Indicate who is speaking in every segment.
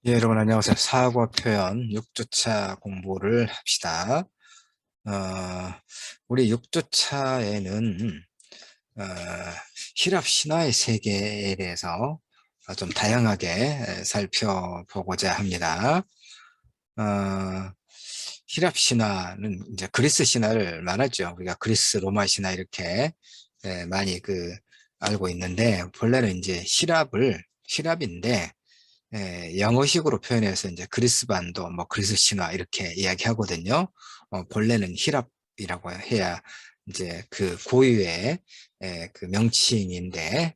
Speaker 1: 예, 여러분 안녕하세요. 사고 표현 6주차 공부를 합시다. 어, 우리 6주차에는 히랍 신화의 세계에 대해서 좀 다양하게 살펴보고자 합니다. 어, 히랍 신화는 이제 그리스 신화를 말하죠. 우리가 그리스, 로마 신화 이렇게 많이 알고 있는데, 본래는 이제 히랍인데 영어식으로 표현해서 이제 그리스 반도, 뭐 그리스 신화 이렇게 이야기하거든요. 본래는 히랍이라고 해야 이제 그 고유의 그 명칭인데,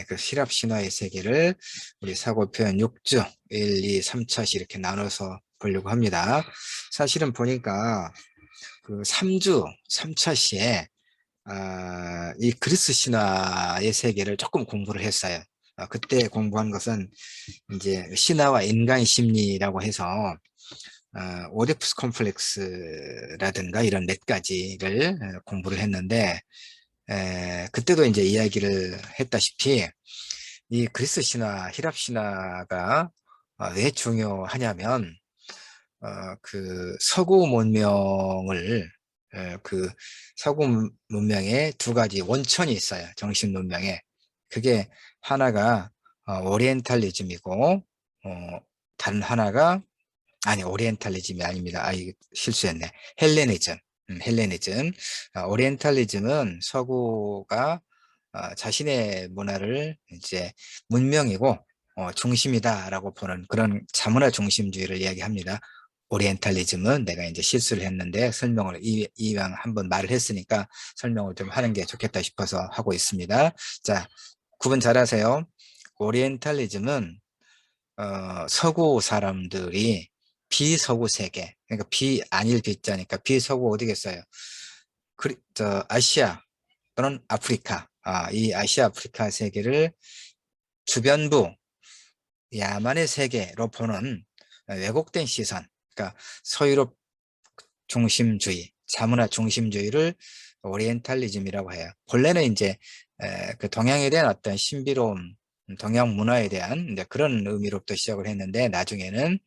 Speaker 1: 그 히랍 신화의 세계를 우리 사고 표현 6주, 1, 2, 3차시 이렇게 나눠서 보려고 합니다. 사실은 보니까 그 3주, 3차시에 이 그리스 신화의 세계를 조금 공부를 했어요. 그때 공부한 것은 이제 신화와 인간 심리라고 해서 오디푸스 콤플렉스라든가 이런 몇 가지를 공부를 했는데, 그때도 이제 이야기를 했다시피 이 그리스 신화, 히랍 신화가 왜 중요하냐면 그 서구 문명을 그 서구 문명에 두 가지 원천이 있어요. 정신 문명에. 그게 하나가 오리엔탈리즘이고, 다른 하나가, 아니, 오리엔탈리즘이 아닙니다. 이거 실수했네. 헬레니즘. 헬레니즘. 오리엔탈리즘은 서구가 자신의 문화를 이제 문명이고 중심이다라고 보는 그런 자문화 중심주의를 이야기합니다. 오리엔탈리즘은 내가 이제 실수를 했는데 설명을 이왕 한번 말을 했으니까 설명을 좀 하는 게 좋겠다 싶어서 하고 있습니다. 자, 구분 잘하세요. 오리엔탈리즘은 서구 사람들이 비서구 세계, 그러니까 아닐 비자니까 비서구 어디겠어요? 아시아 또는 아프리카, 이 아시아 아프리카 세계를 주변부 야만의 세계로 보는 왜곡된 시선, 그러니까 서유럽 중심주의, 자문화 중심주의를 오리엔탈리즘이라고 해요. 본래는 이제 그 동양에 대한 어떤 신비로움, 동양 문화에 대한 이제 그런 의미로부터 시작을 했는데, 나중에는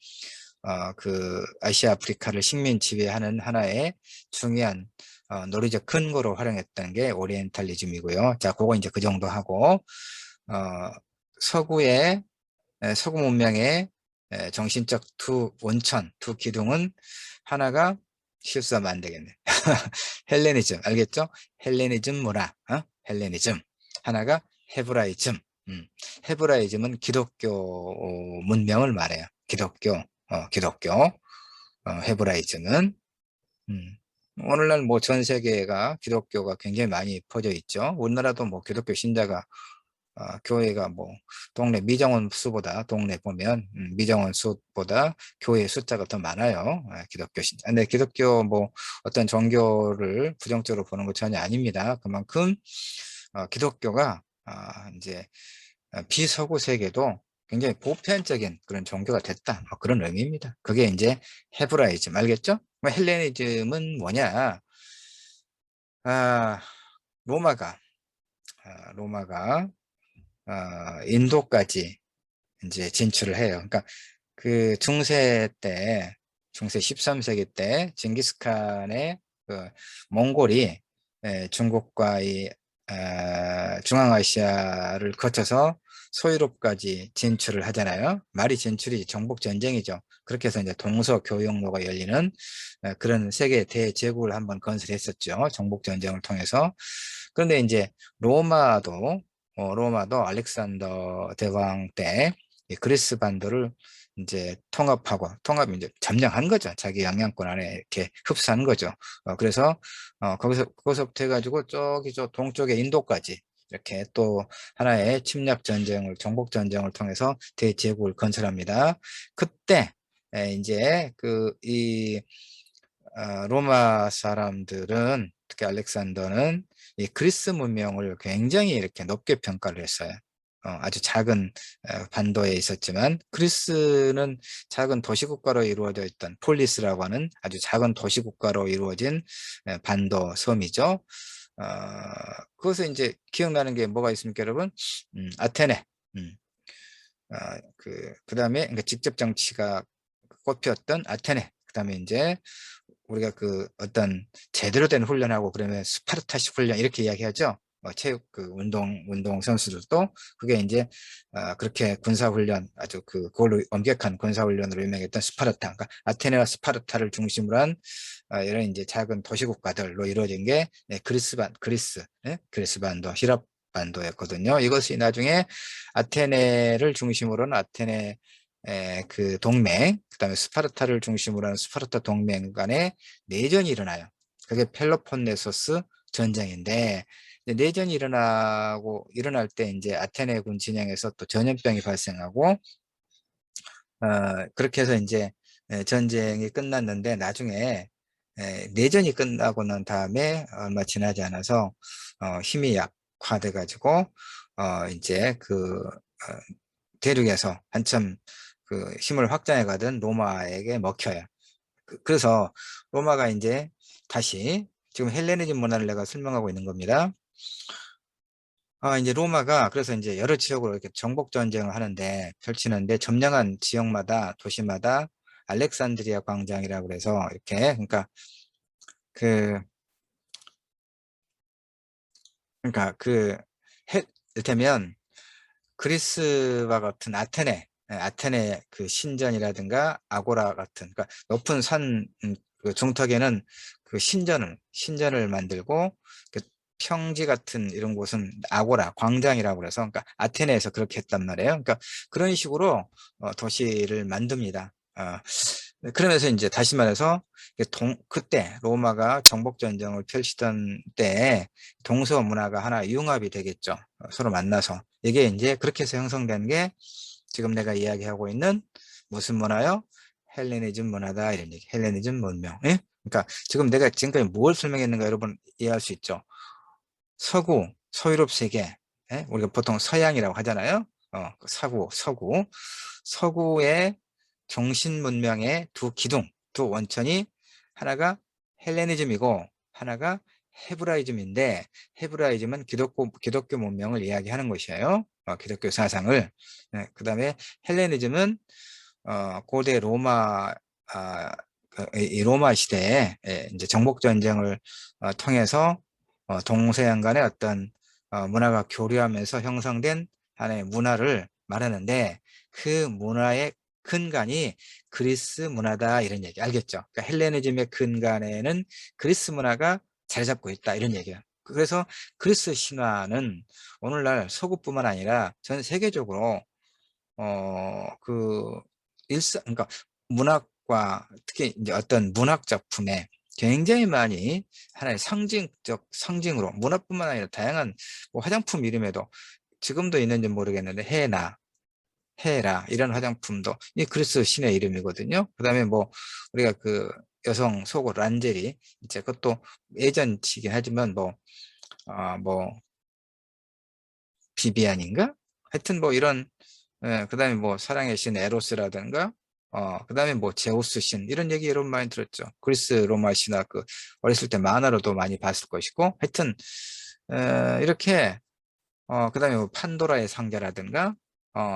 Speaker 1: 그 아시아 아프리카를 식민 지배하는 하나의 중요한 논리적 근거로 활용했던 게 오리엔탈리즘이고요. 자, 그거 이제 그 정도 하고, 어, 서구의 서구 문명의 정신적 두 원천, 두 기둥은 하나가, 실수하면 안 되겠네. 헬레니즘, 알겠죠? 헬레니즘 문화, 헬레니즘. 하나가 헤브라이즘. 헤브라이즘은 기독교 문명을 말해요. 기독교, 헤브라이즘은. 음. 오늘날 뭐 전 세계가 기독교가 굉장히 많이 퍼져 있죠. 우리나라도 뭐 기독교 신자가 교회가 뭐 동네 미정원 수보다, 동네 보면 미정원 수보다 교회 숫자가 더 많아요. 기독교 신자. 근데 기독교 뭐 어떤 종교를 부정적으로 보는 거 전혀 아닙니다. 그만큼 기독교가 이제 비서구 세계도 굉장히 보편적인 그런 종교가 됐다. 그런 의미입니다. 그게 이제 헤브라이즘, 알겠죠? 헬레니즘은 뭐냐? 아, 로마가 로마가 인도까지 이제 진출을 해요. 그러니까 그 중세 13세기 때 징기스칸의 그 몽골이 중국과 이 중앙아시아를 거쳐서 소유럽까지 진출을 하잖아요. 말이 진출이 정복 전쟁이죠. 그렇게 해서 이제 동서교역로가 열리는 그런 세계 대제국을 한번 건설했었죠. 정복 전쟁을 통해서. 그런데 이제 로마도 로마도 알렉산더 대왕 때 이 그리스 반도를 이제 이제 점령한 거죠. 자기 영향권 안에 이렇게 흡수한 거죠. 그래서 거기서부터 해가지고 저기 저 동쪽의 인도까지 이렇게 또 하나의 침략 전쟁을, 정복 전쟁을 통해서 대제국을 건설합니다. 그때 이제 이 로마 사람들은, 특히 알렉산더는 이 그리스 문명을 굉장히 이렇게 높게 평가를 했어요. 아주 작은 반도에 있었지만, 그리스는 작은 도시국가로 이루어져 있던 폴리스라고 하는 아주 작은 도시국가로 이루어진 반도 섬이죠. 그것에 이제 기억나는 게 뭐가 있습니까, 여러분? 아테네. 음, 그다음에 그러니까 직접 정치가 꼽혔던 아테네. 그다음에 이제 우리가 그 어떤 제대로 된 훈련하고 그러면 스파르타식 훈련 이렇게 이야기하죠. 체육 그 운동 선수들도 그게 이제 그렇게 군사 훈련 아주 그걸로 엄격한 군사 훈련으로 유명했던 스파르타. 그러니까 아테네와 스파르타를 중심으로 한 이런 이제 작은 도시 국가들로 이루어진 게 그리스, 예? 그리스 반도, 히랍 반도였거든요. 이것이 나중에 아테네를 중심으로 한 아테네 그 동맹, 그다음에 스파르타를 중심으로 하는 스파르타 동맹 간의 내전이 일어나요. 그게 펠로폰네소스 전쟁인데 내전이 일어날 때 이제 아테네 군 진영에서 또 전염병이 발생하고 그렇게 해서 이제 전쟁이 끝났는데 나중에 내전이 끝나고 난 다음에 얼마 지나지 않아서 힘이 약화돼 가지고 이제 대륙에서 한참 그 힘을 확장해 가던 로마에게 먹혀요. 그래서 로마가 이제 다시 지금 헬레니즘 문화를 내가 설명하고 있는 겁니다. 이제 로마가 그래서 이제 여러 지역으로 이렇게 정복 전쟁을 하는데 펼치는데 점령한 지역마다 도시마다 알렉산드리아 광장이라고 그래서 이렇게 그 그러니까 이를테면 그리스와 같은 아테네 그 신전이라든가 아고라 같은 그러니까 높은 산 그 중턱에는 그 신전을 만들고 그 평지 같은 이런 곳은 아고라 광장이라고 그래서 그러니까 아테네에서 그렇게 했단 말이에요. 그러니까 그런 식으로 도시를 만듭니다. 그러면서 이제 다시 말해서 그때 로마가 정복 전쟁을 펼치던 때에 동서 문화가 하나 융합이 되겠죠. 서로 만나서. 이게 이제 그렇게 해서 형성된 게 지금 내가 이야기하고 있는 무슨 문화요? 헬레니즘 문화다 이런 얘기. 헬레니즘 문명. 예? 그러니까 지금 내가 지금까지 뭘 설명했는가 여러분 이해할 수 있죠. 서유럽 세계. 예? 우리가 보통 서양이라고 하잖아요. 서구의 정신 문명의 두 기둥, 두 원천이 하나가 헬레니즘이고 하나가 헤브라이즘인데 헤브라이즘은 기독교 문명을 이야기하는 것이에요. 기독교 사상을. 그다음에 헬레니즘은 고대 로마 이 로마 시대에 이제 정복 전쟁을 통해서 동서양 간의 어떤 문화가 교류하면서 형성된 하나의 문화를 말하는데 그 문화의 근간이 그리스 문화다 이런 얘기 알겠죠? 그러니까 헬레니즘의 근간에는 그리스 문화가 자리 잡고 있다 이런 얘기예요. 그래서 그리스 신화는 오늘날 서구뿐만 아니라 전 세계적으로 그 그러니까 문학과 특히 이제 어떤 문학 작품에 굉장히 많이 하나의 상징으로 문화뿐만 아니라 다양한 뭐 화장품 이름에도 지금도 있는지 모르겠는데 헤라 이런 화장품도 이 그리스 신의 이름이거든요. 그다음에 뭐 우리가 그 여성 속옷 란제리 이제 그것도 예전치긴 하지만 뭐 비비안인가? 하여튼 뭐 이런 그다음에 뭐 사랑의 신 에로스라든가 그다음에 뭐 제우스 신 이런 얘기 여러분 많이 들었죠. 그리스 로마 신화 어렸을 때 만화로도 많이 봤을 것이고 하여튼 이렇게 그다음에 뭐 판도라의 상자라든가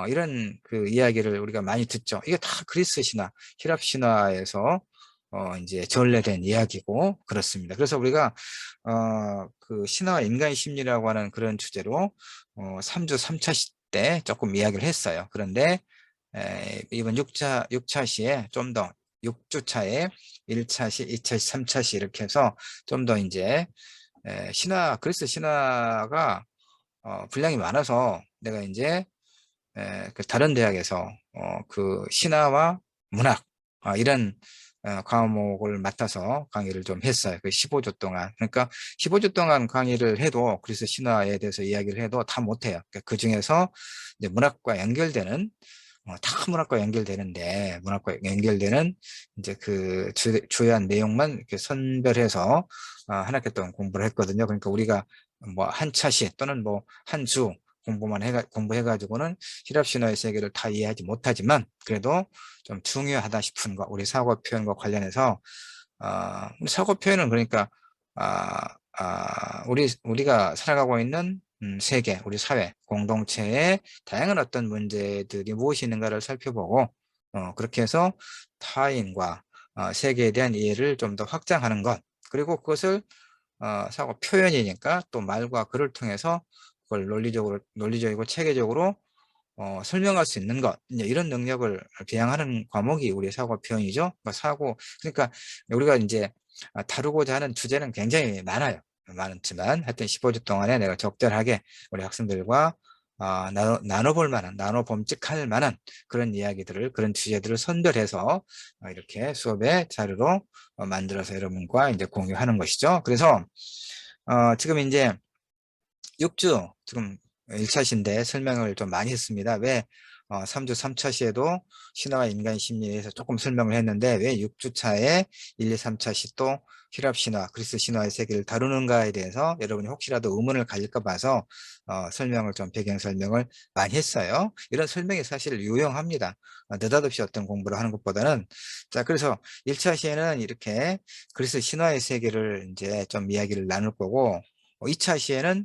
Speaker 1: 이런 그 이야기를 우리가 많이 듣죠. 이게 다 그리스 신화, 히랍 신화에서 이제 전래된 이야기고 그렇습니다. 그래서 우리가 그 신화와 인간의 심리라고 하는 그런 주제로 3주 3차 시 때 조금 이야기를 했어요. 그런데 이번 6차 시에 좀 더 6주 차에 1차 시, 2차 시, 3차 시 이렇게 해서 좀 더 이제 그리스 신화가 분량이 많아서 내가 이제 그 다른 대학에서 그 신화와 문학 이런 과목을 맡아서 강의를 좀 했어요. 그 15주 동안. 그러니까 15주 동안 강의를 해도 그리스 신화에 대해서 이야기를 해도 다 못해요. 그러니까 그 중에서 이제 문학과 연결되는 다 문학과 연결되는데 문학과 연결되는 이제 그 주요한 내용만 이렇게 선별해서 한 학기 동안 공부를 했거든요. 그러니까 우리가 뭐 한 차시 또는 뭐 한 주 공부해가지고는 히랍 신화의 세계를 다 이해하지 못하지만 그래도 좀 중요하다 싶은 거 우리 사고 표현과 관련해서 사고 표현은 그러니까 우리가 살아가고 있는 세계, 우리 사회, 공동체의 다양한 어떤 문제들이 무엇이 있는가를 살펴보고 그렇게 해서 타인과 세계에 대한 이해를 좀 더 확장하는 것, 그리고 그것을 사고 표현이니까 또 말과 글을 통해서 그걸 논리적이고 체계적으로 설명할 수 있는 것, 이제 이런 능력을 배양하는 과목이 우리 사고 표현이죠. 그러니까 우리가 이제 다루고자 하는 주제는 굉장히 많지만 하여튼 15주 동안에 내가 적절하게 우리 학생들과 나눠볼 만한, 나눠봄직할 만한 그런 이야기들을, 그런 주제들을 선별해서 이렇게 수업의 자료로 만들어서 여러분과 이제 공유하는 것이죠. 그래서 지금 이제 6주 지금 1차시인데 설명을 좀 많이 했습니다. 왜 3주 3차시에도 신화와 인간 심리에서 조금 설명을 했는데 왜 6주차에 1, 2, 3차시 또 힐랍 신화, 그리스 신화의 세계를 다루는가에 대해서 여러분이 혹시라도 의문을 가질까 봐서 설명을 좀 배경 설명을 많이 했어요. 이런 설명이 사실 유용합니다. 느닷없이 어떤 공부를 하는 것보다는. 자, 그래서 1차시에는 이렇게 그리스 신화의 세계를 이제 좀 이야기를 나눌 거고 2차 시에는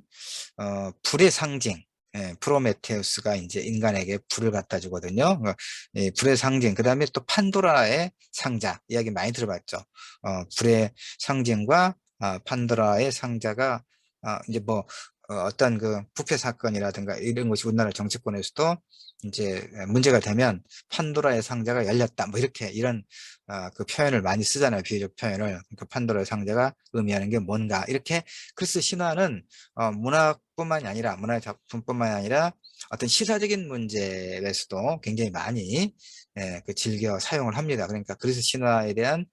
Speaker 1: 불의 상징, 프로메테우스가 이제 인간에게 불을 갖다 주거든요. 불의 상징, 그 다음에 또 판도라의 상자, 이야기 많이 들어봤죠. 불의 상징과 판도라의 상자가 이제 뭐 어떤 그 부패 사건이라든가 이런 것이 우리나라 정치권에서도 이제 문제가 되면 판도라의 상자가 열렸다, 뭐 이렇게 이런 그 표현을 많이 쓰잖아요. 비유적 표현을. 그 판도라의 상자가 의미하는 게 뭔가 이렇게. 그래서 신화는 문학뿐만이 아니라 문화의 작품뿐만이 아니라 어떤 시사적인 문제에서도 굉장히 많이 그 즐겨 사용을 합니다. 그러니까 그리스 신화에 대한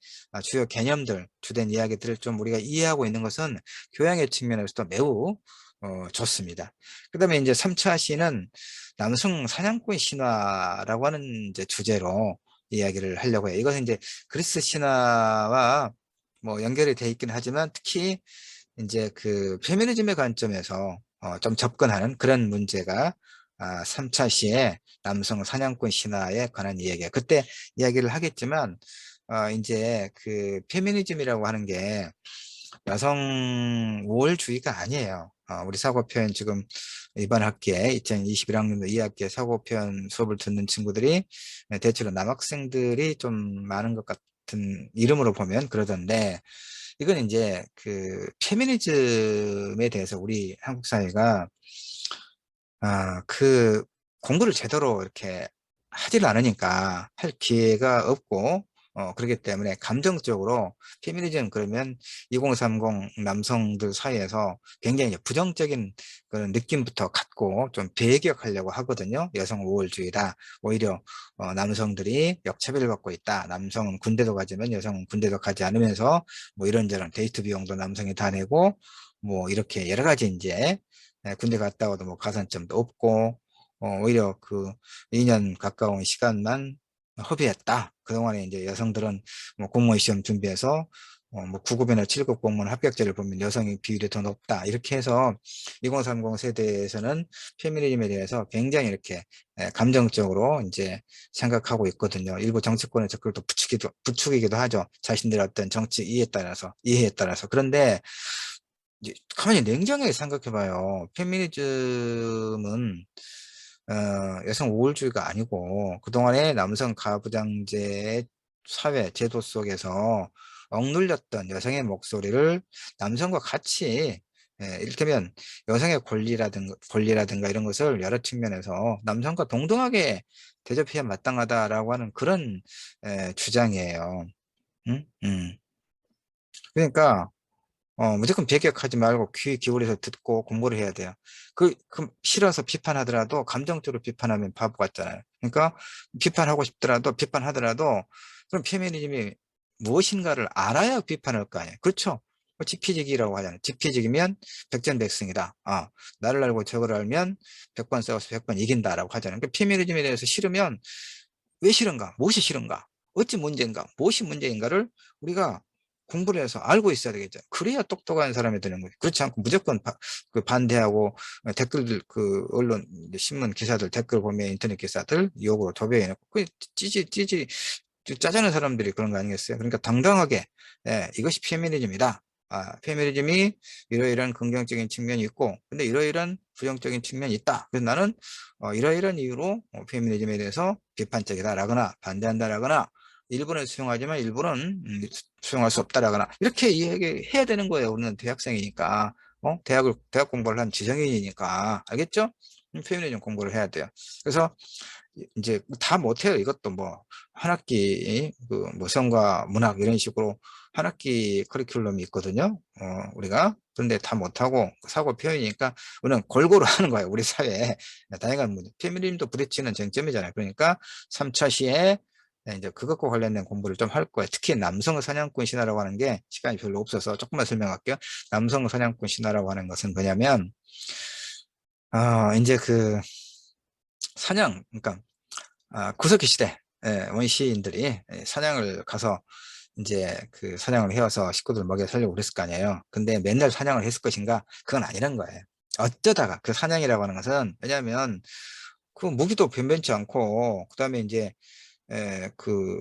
Speaker 1: 주요 개념들, 주된 이야기들을 좀 우리가 이해하고 있는 것은 교양의 측면에서도 매우 좋습니다. 그 다음에 이제 3차 시는 남성 사냥꾼 신화라고 하는 이제 주제로 이야기를 하려고 해요. 이것은 이제 그리스 신화와 뭐 연결이 돼 있긴 하지만 특히 이제 그 페미니즘의 관점에서 좀 접근하는 그런 문제가 3차 시에 남성 사냥꾼 신화에 관한 이야기예요. 그때 이야기를 하겠지만 이제 그 페미니즘이라고 하는 게 여성 우월주의가 아니에요. 우리 사고표현 지금 이번 학기에 2021학년도 2학기에 사고표현 수업을 듣는 친구들이 대체로 남학생들이 좀 많은 것 같은 이름으로 보면 그러던데 이건 이제 그 페미니즘에 대해서 우리 한국 사회가 그 공부를 제대로 이렇게 하질 않으니까 할 기회가 없고 그렇기 때문에 감정적으로 페미니즘 그러면 2030 남성들 사이에서 굉장히 이제 부정적인 그런 느낌부터 갖고 좀 배격하려고 하거든요. 여성 우월주의다. 오히려 남성들이 역차별을 받고 있다. 남성은 군대도 가지만 여성은 군대도 가지 않으면서 뭐 이런저런 데이트 비용도 남성이 다 내고 뭐 이렇게 여러 가지 이제 군대 갔다 와도 뭐 가산점도 없고 오히려 그 2년 가까운 시간만 허비했다. 그동안에 이제 여성들은 뭐 공무원 시험 준비해서 뭐 9급이나 7급 공무원 합격자를 보면 여성의 비율이 더 높다. 이렇게 해서 2030 세대에서는 페미니즘에 대해서 굉장히 이렇게 감정적으로 이제 생각하고 있거든요. 일부 정치권에서 그걸 또 부추기기도 하죠. 자신들의 어떤 정치 이해에 따라서. 그런데 이제 가만히 냉정하게 생각해봐요. 페미니즘은 여성 우월주의가 아니고 그동안에 남성 가부장제의 사회 제도 속에서 억눌렸던 여성의 목소리를 남성과 같이 이를테면 여성의 권리라든가 이런 것을 여러 측면에서 남성과 동등하게 대접해야 마땅하다라고 하는 그런 주장이에요. 응? 그러니까 무조건 배격하지 말고 귀 기울여서 듣고 공부를 해야 돼요. 그 싫어서 비판하더라도 감정적으로 비판하면 바보 같잖아요. 그러니까 비판하고 싶더라도 비판하더라도 그럼 페미니즘이 무엇인가를 알아야 비판할 거 아니에요. 그렇죠? 지피지기라고 하잖아요. 지피지기면 백전백승이다. 나를 알고 적을 알면 100번 싸워서 100번 이긴다라고 하잖아요. 그러니까 페미니즘에 대해서 싫으면 왜 싫은가? 무엇이 싫은가? 어찌 문제인가? 무엇이 문제인가를 우리가 공부를 해서 알고 있어야 되겠죠. 그래야 똑똑한 사람이 되는 거죠. 그렇지 않고 무조건 그 반대하고 댓글들 그 언론 신문 기사들 댓글 보면 인터넷 기사들 욕으로 도배해놓고 그 찌지 짜자는 사람들이 그런 거 아니겠어요? 그러니까 당당하게 이것이 페미니즘이다. 페미니즘이 이러이러한 긍정적인 측면이 있고, 근데 이러이러한 부정적인 측면이 있다. 그래서 나는 이러이러한 이유로 페미니즘에 대해서 비판적이다라거나 반대한다라거나 일부는 수용하지만 일부는 수용할 수 없다라거나 이렇게 이야기해야 되는 거예요. 우리는 대학생이니까. 대학 공부를 한 지성인이니까. 알겠죠? 페미니즘 공부를 해야 돼요. 그래서 이제 다 못해요. 이것도 뭐 한 학기 그 뭐 성과 문학 이런 식으로 한 학기 커리큘럼이 있거든요. 우리가 그런데 다 못하고 사고 표현이니까 우리는 골고루 하는 거예요. 우리 사회에 다양한 문제. 페미니즘도 부딪히는 쟁점이잖아요. 그러니까 3차 시에 이제 그것과 관련된 공부를 좀 할 거예요. 특히 남성 사냥꾼 신화라고 하는 게 시간이 별로 없어서 조금만 설명할게요. 남성 사냥꾼 신화라고 하는 것은 뭐냐면 이제 그 사냥, 그러니까 구석기 시대 원시인들이 사냥을 가서 이제 그 사냥을 해와서 식구들 먹여 살려고 그랬을 거 아니에요. 근데 맨날 사냥을 했을 것인가? 그건 아니란 거예요. 어쩌다가 그 사냥이라고 하는 것은 왜냐하면 그 무기도 변변치 않고 그다음에 이제 그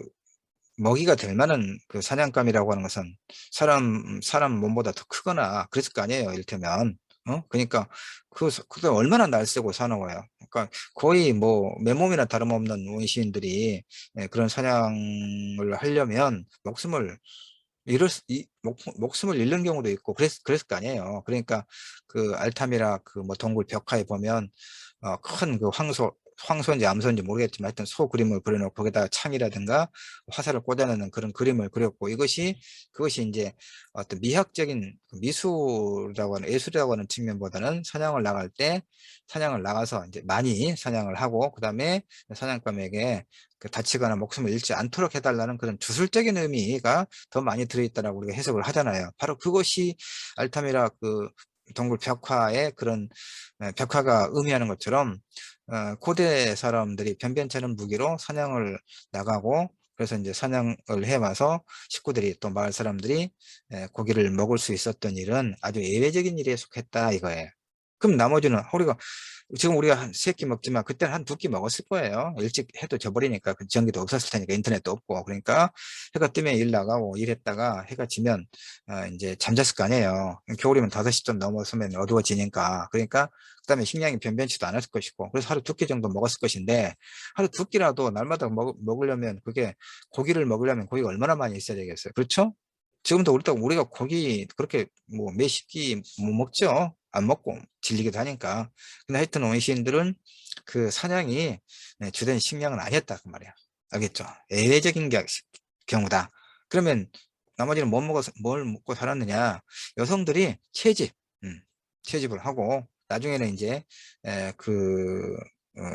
Speaker 1: 먹이가 될 만한 그 사냥감이라고 하는 것은 사람 몸보다 더 크거나 그랬을 거 아니에요. 이를테면. 그러니까 그게 얼마나 날쌔고 사나워요. 그러니까 거의 뭐 맨몸이나 다름없는 원시인들이 그런 사냥을 하려면 목숨을 잃는 경우도 있고 그랬을 거 아니에요. 그러니까 그 알타미라 그 뭐 동굴 벽화에 보면 큰 그 황소인지 암소인지 모르겠지만 하여튼 소 그림을 그려놓고 거기다가 창이라든가 화살을 꽂아놓는 그런 그림을 그렸고 그것이 이제 어떤 미학적인 미술이라고 하는 예술이라고 하는 측면보다는 사냥을 나가서 이제 많이 사냥을 하고 그다음에 사냥감에게 그 다치거나 목숨을 잃지 않도록 해달라는 그런 주술적인 의미가 더 많이 들어있다라고 우리가 해석을 하잖아요. 바로 그것이 알타미라 그 동굴 벽화의 그런 벽화가 의미하는 것처럼 고대 사람들이 변변찮은 무기로 사냥을 나가고 그래서 이제 사냥을 해와서 식구들이 또 마을 사람들이 고기를 먹을 수 있었던 일은 아주 예외적인 일에 속했다 이거예요. 그럼 나머지는 지금 우리가 한 3끼 먹지만 그때는 한 2끼 먹었을 거예요. 일찍 해도 져버리니까 그 전기도 없었을 테니까 인터넷도 없고 그러니까 해가 뜨면 일 나가고 일했다가 해가 지면 이제 잠잤을 거 아니에요. 겨울이면 5시 좀 넘어서면 어두워지니까 그러니까 그다음에 식량이 변변치도 않았을 것이고 그래서 하루 2끼 정도 먹었을 것인데 하루 2끼라도 날마다 먹으려면 그게 고기를 먹으려면 고기가 얼마나 많이 있어야 되겠어요. 그렇죠? 지금도 우리가 고기 그렇게 뭐 몇십 끼 못 먹죠. 안 먹고 질리기도 하니까. 근데 하여튼 원시인들은 그 사냥이 주된 식량은 아니었다 그 말이야. 알겠죠? 예외적인 경우다. 그러면 나머지는 뭘 먹고 살았느냐? 여성들이 음, 채집을 하고 나중에는 이제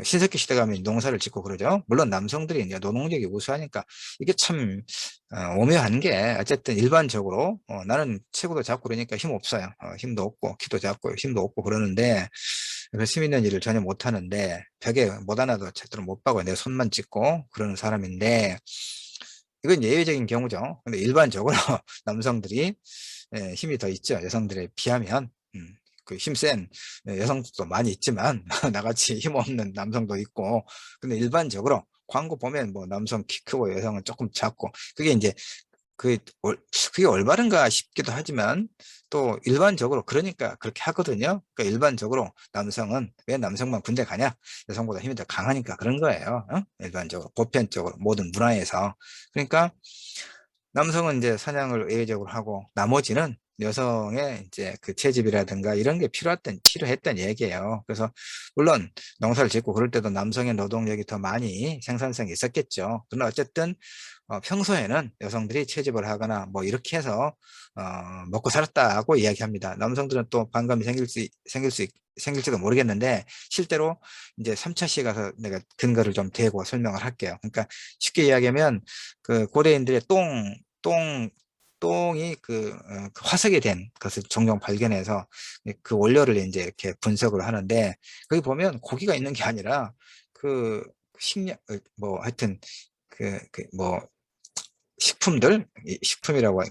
Speaker 1: 신석기 시대 가면 농사를 짓고 그러죠. 물론 남성들이 이제 노동력이 우수하니까 이게 참 오묘한 게 어쨌든 일반적으로 나는 체구도 작고 그러니까 힘 없어요. 힘도 없고 키도 작고 힘도 없고 그러는데 열심히 있는 일을 전혀 못 하는데 벽에 못 하나도 제대로 못 박고 내 손만 짚고 그러는 사람인데 이건 예외적인 경우죠. 근데 일반적으로 남성들이 힘이 더 있죠. 여성들에 비하면. 그 힘센 여성도 많이 있지만 나같이 힘없는 남성도 있고 근데 일반적으로 광고 보면 뭐 남성 키 크고 여성은 조금 작고 그게 이제 그게 올바른가 싶기도 하지만 또 일반적으로 그러니까 그렇게 하거든요. 그러니까 일반적으로 남성은 왜 남성만 군대 가냐? 여성보다 힘이 더 강하니까 그런 거예요. 일반적으로 보편적으로 모든 문화에서. 그러니까 남성은 이제 사냥을 예외적으로 하고 나머지는 여성의 이제 그 채집이라든가 이런 게 필요했던 얘기예요. 그래서 물론 농사를 짓고 그럴 때도 남성의 노동력이 더 많이 생산성이 있었겠죠. 그러나 어쨌든 평소에는 여성들이 채집을 하거나 뭐 이렇게 해서 먹고 살았다고 이야기합니다. 남성들은 또 반감이 생길지도 모르겠는데 실제로 이제 3차 시에 가서 내가 근거를 좀 대고 설명을 할게요. 그러니까 쉽게 이야기하면 그 고대인들의 똥이 그 화석이 된 것을 종종 발견해서 그 원료를 이제 이렇게 분석을 하는데 거기 보면 고기가 있는 게 아니라 그 식량 뭐 하여튼 뭐 식품들 식품이라고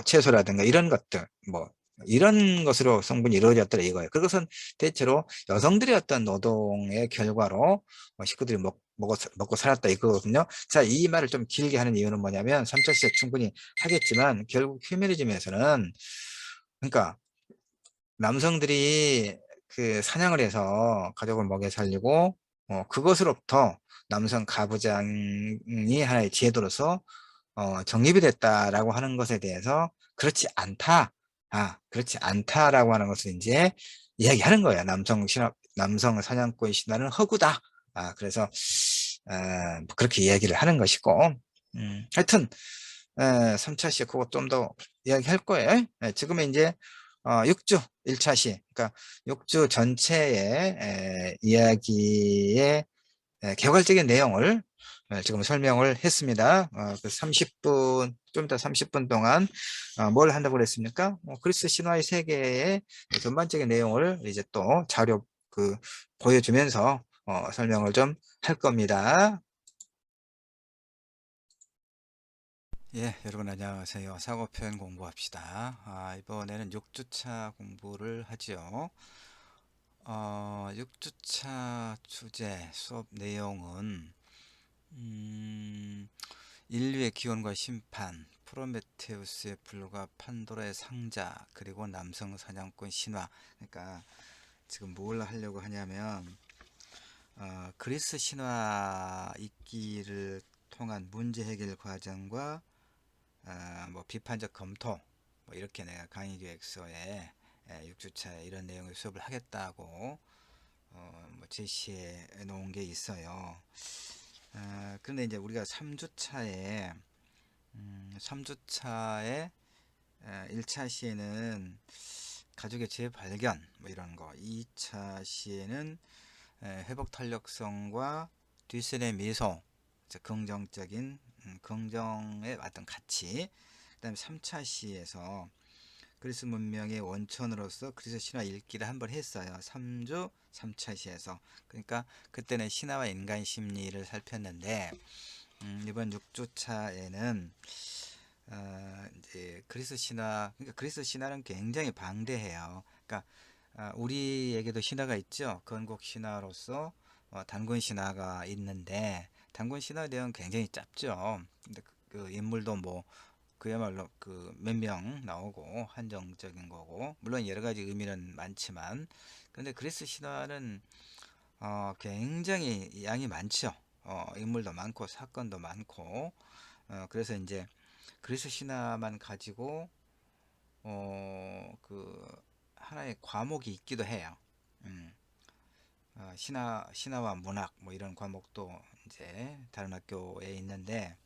Speaker 1: 채소라든가 이런 것들 뭐 이런 것으로 성분이 이루어졌더라 이거예요. 그것은 대체로 여성들의 어떤 노동의 결과로 식구들이 먹고 살았다 이거거든요. 자, 이 말을 좀 길게 하는 이유는 뭐냐면 3차 시대 충분히 하겠지만 결국 휴머니즘에서는 그러니까 남성들이 그 사냥을 해서 가족을 먹여 살리고 그것으로부터 남성 가부장이 하나의 제도로서 정립이 됐다라고 하는 것에 대해서 그렇지 않다. 그렇지 않다라고 하는 것을 이제 이야기하는 거예요. 남성 사냥꾼 신화는 허구다. 그래서 뭐 그렇게 이야기를 하는 것이고, 하여튼 3차 시 그거 좀 더 이야기할 거예요. 지금은 이제 6주 1차 시, 그러니까 6주 전체의 이야기의 개괄적인 내용을 지금 설명을 했습니다. 그 30분, 좀 이따 30분 동안 뭘 한다고 그랬습니까? 그리스 신화의 세계의 전반적인 내용을 이제 또 자료 보여주면서 설명을 좀 할 겁니다. 예, 여러분 안녕하세요. 사고표현 공부합시다. 이번에는 6주차 공부를 하지요. 6주차 주제 수업 내용은 인류의 기원과 심판, 프로메테우스의 불과 판도라의 상자, 그리고 남성 사냥꾼 신화. 그러니까 지금 뭘 하려고 하냐면 그리스 신화 읽기를 통한 문제 해결 과정과 뭐 비판적 검토, 뭐 이렇게 내가 강의 계획서에 6주차 이런 내용의 수업을 하겠다고 뭐 제시해 놓은 게 있어요. 그런데 이제 우리가 3주차에 1차 시에는 가족의 재발견 뭐 이런 거, 2차 시에는 회복 탄력성과 뒷선의 미소, 긍정적인 긍정의 어떤 가치, 그다음에 3차 시에서 그리스 문명의 원천으로서 그리스 신화 읽기를 한번 했어요. 3주 3차 시에서. 그러니까 그때는 신화와 인간 심리를 살폈는데 이번 6주차에는 이제 그리스 신화, 그러니까 그리스 신화는 굉장히 방대해요. 그러니까 우리에게도 신화가 있죠. 건국 신화로서 단군 신화가 있는데 단군 신화 내용은 굉장히 짧죠. 근데 그 인물도 뭐 그야말로 그 몇 명 나오고 한정적인 거고, 물론 여러 가지 의미는 많지만, 근데 그리스 신화는 굉장히 양이 많죠. 인물도 많고 사건도 많고, 그래서 이제 그리스 신화만 가지고 그 하나의 과목이 있기도 해요. 음, 신화와 문학 뭐 이런 과목도 이제 다른 학교에 있는데,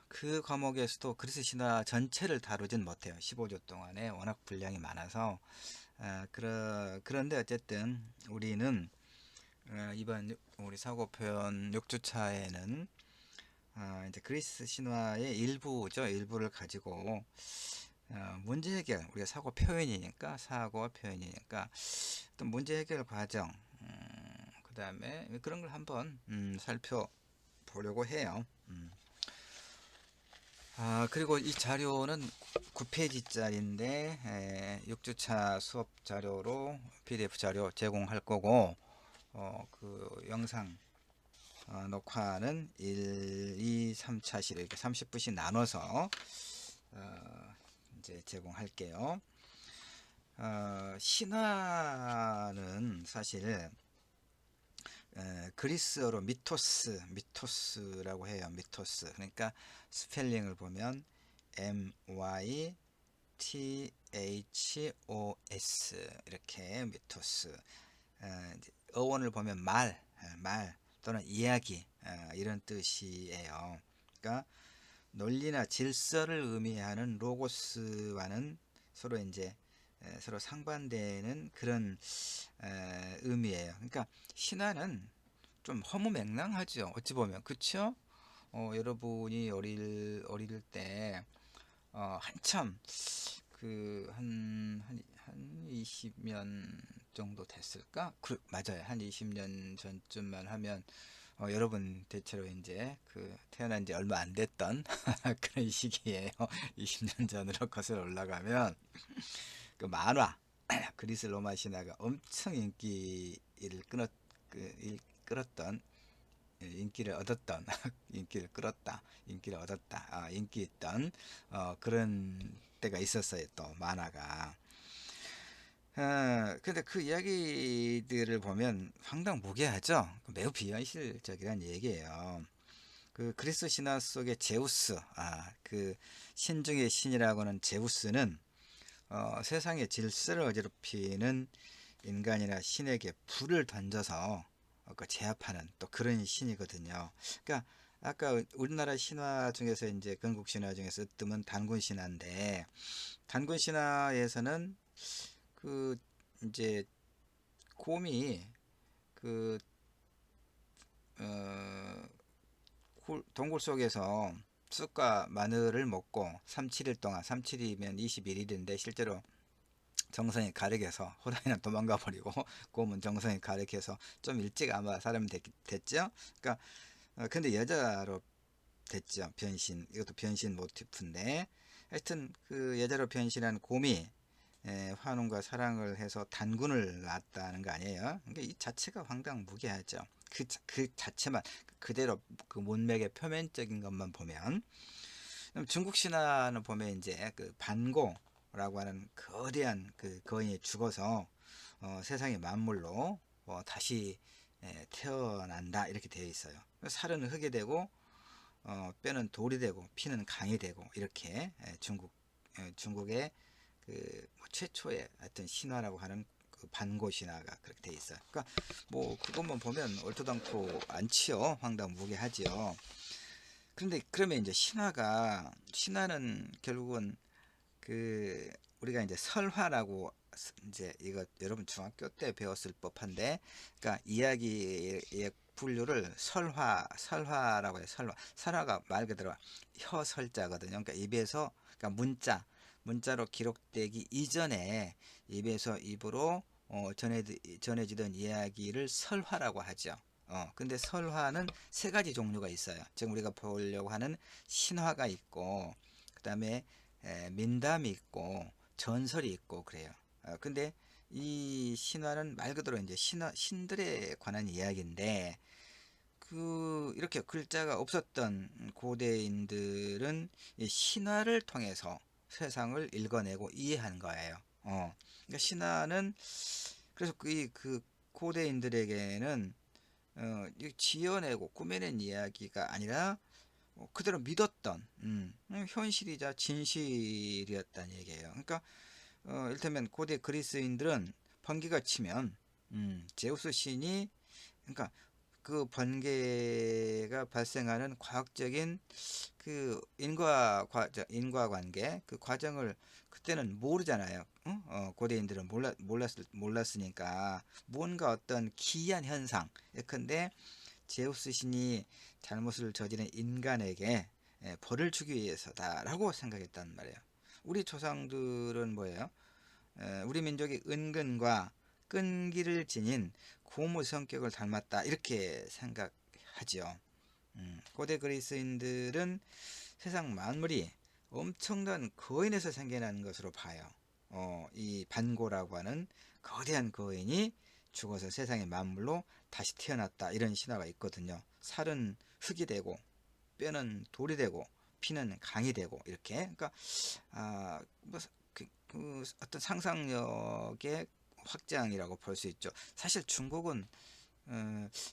Speaker 1: 그 과목에서도 그리스 신화 전체를 다루진 못해요. 15조 동안에 워낙 분량이 많아서. 그런데 어쨌든 우리는 이번 우리 사고 표현 6주차에는 이제 그리스 신화의 일부죠. 일부를 가지고 문제 해결, 우리가 사고 표현이니까, 사고와 표현이니까 또 문제 해결 과정, 그 다음에 그런 걸 한번 살펴보려고 해요. 그리고 이 자료는 9페이지짜리인데 6주차 수업 자료로 PDF 자료 제공할 거고, 그 영상 녹화는 1, 2, 3차씩 이렇게 30분씩 나눠서 이제 제공할게요. 신화는 사실 그리스어로 미토스라고 해요. 미토스. 그러니까 스펠링을 보면 MYTHOS 이렇게 미토스. 어원을 보면 말 또는 이야기 이런 뜻이에요. 그러니까 논리나 질서를 의미하는 로고스와는 서로 이제 서로 상반되는 그런 의미예요. 그러니까 신화는 좀 허무맹랑하죠. 어찌 보면 그렇죠? 여러분이 어릴 때 한참 그 한 20년 정도 됐을까? 맞아요. 한 20년 전쯤만 하면 여러분 대체로 이제 그 태어난 지 얼마 안 됐던 그런 시기예요. 20년 전으로 거슬러 올라가면 그 만화 그리스 로마 신화가 엄청 인기를 끌었던, 인기를 얻었던 인기를 끌었다, 인기를 얻었다, 인기 있던 그런 때가 있었어요. 또 만화가. 근데 그 이야기들을 보면 황당무계하죠. 매우 비현실적이란 얘기예요. 그 그리스 신화 속의 제우스, 그 신 중의 신이라고 하는 제우스는 세상의 질서를 어지럽히는 인간이나 신에게 불을 던져서 그 제압하는 또 그런 신이거든요. 그러니까 아까 우리나라 신화 중에서 이제 건국 신화 중에서 뜨면 단군 신화인데, 단군 신화에서는 그 이제 곰이 그 어, 동굴 속에서 쑥과 마늘을 먹고 37일 동안, 37이면 21일인데 실제로 정성이 가득해서 호랑이는 도망가 버리고 곰은 정성이 가득해서 좀 일찍 아마 사람이 됐죠. 그러니까 근데 여자로 됐죠. 변신. 이것도 변신 모티프인데, 하여튼 그 여자로 변신한 곰이 환웅과 사랑을 해서 단군을 낳았다는 거 아니에요. 그러니까 이 자체가 황당무계하죠. 그 자체만 그대로 그 문맥의 표면적인 것만 보면. 중국 신화는 보면 이제 그 반고라고 하는 거대한 그 거인이 죽어서 세상의 만물로 다시 태어난다 이렇게 되어 있어요. 살은 흙이 되고 뼈는 돌이 되고 피는 강이 되고 이렇게 중국의 그뭐 최초의 어떤 신화라고 하는 그 반고 신화가 그렇게 돼 있어요. 그러니까 뭐 그것만 보면 얼토당토 않지요. 황당무계하지요. 그런데 그러면 이제 신화는 결국은 그 우리가 이제 설화라고, 이제 이거 여러분 중학교 때 배웠을 법한데, 그러니까 이야기의 분류를 설화라고 해요. 설화가 말 그대로 혀설자거든요. 그러니까 입에서, 그러니까 문자로 기록되기 이전에 입에서 입으로 전해지던 이야기를 설화라고 하죠. 근데 설화는 세 가지 종류가 있어요. 지금 우리가 보려고 하는 신화가 있고, 그 다음에 민담이 있고, 전설이 있고, 그래요. 근데 이 신화는 말 그대로 이제 신들에 관한 이야기인데, 이렇게 글자가 없었던 고대인들은 이 신화를 통해서 세상을 읽어내고 이해한 거예요. 그러니까 신화는, 그래서 그 고대인들에게는 지어내고 꾸며낸 이야기가 아니라 그대로 믿었던 현실이자 진실이었다는 얘기예요. 그러니까 이를테면 고대 그리스인들은 번개가 치면 제우스 신이, 그러니까 그 번개가 발생하는 과학적인 그 인과관계 그 과정을 그때는 모르잖아요. 고대인들은 몰랐으니까 뭔가 어떤 기이한 현상, 예컨대 제우스 신이 잘못을 저지른 인간에게 벌을 주기 위해서다라고 생각했단 말이에요. 우리 조상들은 뭐예요? 우리 민족이 은근과 끈기를 지닌 고무 성격을 닮았다 이렇게 생각하지요. 고대 그리스인들은 세상 만물이 엄청난 거인에서 생겨난 것으로 봐요. 이 반고라고 하는 거대한 거인이 죽어서 세상의 만물로 다시 태어났다 이런 신화가 있거든요. 살은 흙이 되고 뼈는 돌이 되고 피는 강이 되고 이렇게. 그러니까 뭐 그 어떤 상상력의 확장이라고 볼 수 있죠. 사실 중국은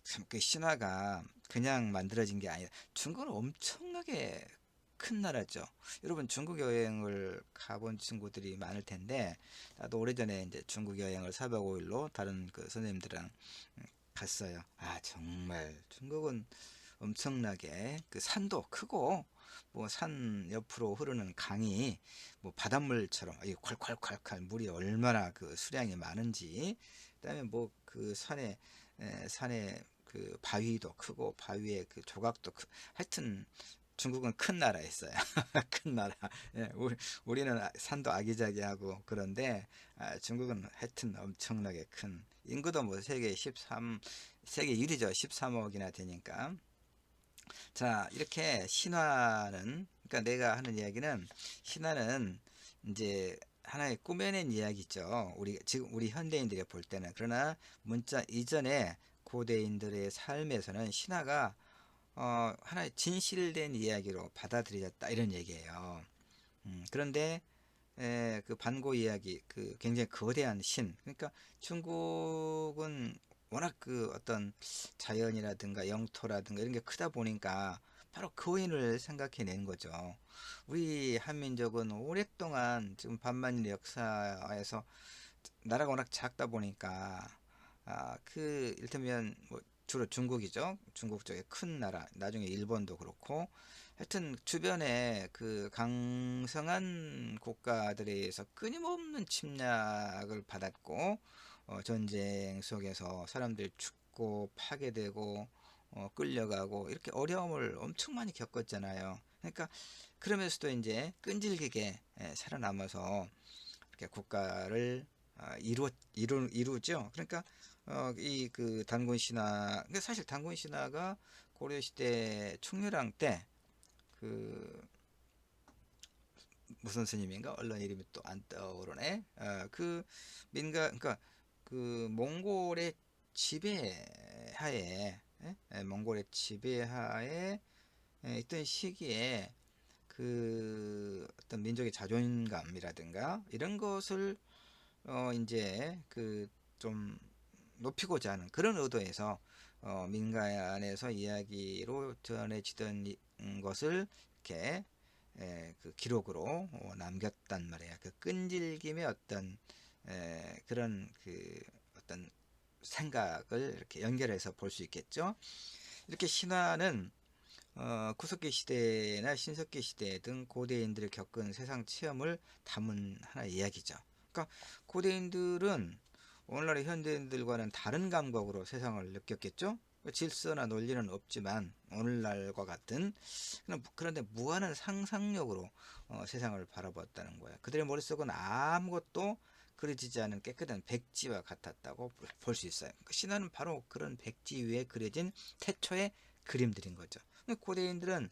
Speaker 1: 참그 신화가 그냥 만들어진 게 아니라 중국은 엄청나게 큰 나라죠. 여러분 중국 여행을 가본 친구들이 많을 텐데, 나도 오래전에 이제 중국 여행을 4박 5일로 다른 그 선생님들이랑 갔어요. 정말 중국은 엄청나게 그 산도 크고, 뭐 산 옆으로 흐르는 강이 뭐 바닷물처럼 이 콸콸콸콸 물이 얼마나 그 수량이 많은지, 그다음에 뭐 그 산에 그 바위도 크고 바위의 그 조각도 하여튼 중국은 큰 나라였어요. 큰 나라. 예, 우리는 산도 아기자기하고 그런데 중국은 하여튼 엄청나게 큰, 인구도 뭐 세계 1위죠. 13억이나 되니까. 자, 이렇게 신화는, 그러니까 내가 하는 이야기는, 신화는 이제 하나의 꾸며낸 이야기죠. 지금 우리 현대인들이 볼 때는. 그러나 문자 이전에 고대인들의 삶에서는 신화가 하나의 진실된 이야기로 받아들여졌다 이런 얘기예요. 그런데 그 반고 이야기, 그 굉장히 거대한 신. 그러니까 중국은 워낙 그 어떤 자연이라든가 영토라든가 이런 게 크다 보니까 바로 거인을 생각해낸 거죠. 우리 한민족은 오랫동안 지금 반만년 역사에서 나라가 워낙 작다 보니까 그 이를테면 뭐 주로 중국이죠. 중국 쪽에 큰 나라, 나중에 일본도 그렇고 하여튼 주변에 그 강성한 국가들에 의해서 끊임없는 침략을 받았고 전쟁 속에서 사람들이 죽고 파괴되고 끌려가고 이렇게 어려움을 엄청 많이 겪었잖아요. 그러니까 그러면서도 이제 끈질기게 살아남아서 이렇게 국가를 이루죠. 그러니까 이 그 단군 신화, 그러니까 사실 단군 신화가 고려 시대 충렬왕 때 그 무슨 스님인가 언론 이름이 또 안 떠오르네. 그 민가 그러니까 그 몽골의 지배하에 몽골의 지배하에 있던 시기에 그 어떤 민족의 자존감이라든가 이런 것을 이제 그 좀 높이고자 하는 그런 의도에서 민간에서 이야기로 전해지던 것을 이렇게 그 기록으로 남겼단 말이야. 그 끈질김의 어떤 그런 그 어떤 생각을 이렇게 연결해서 볼 수 있겠죠. 이렇게 신화는 구석기 시대나 신석기 시대 등 고대인들이 겪은 세상 체험을 담은 하나의 이야기죠. 그러니까 고대인들은 오늘날의 현대인들과는 다른 감각으로 세상을 느꼈겠죠. 질서나 논리는 없지만 오늘날과 같은 그런데 무한한 상상력으로 세상을 바라보았다는 거야. 그들의 머릿속은 아무것도 그려지지 않은 깨끗한 백지와 같았다고 볼 수 있어요. 신화는 바로 그런 백지 위에 그려진 태초의 그림들인 거죠. 고대인들은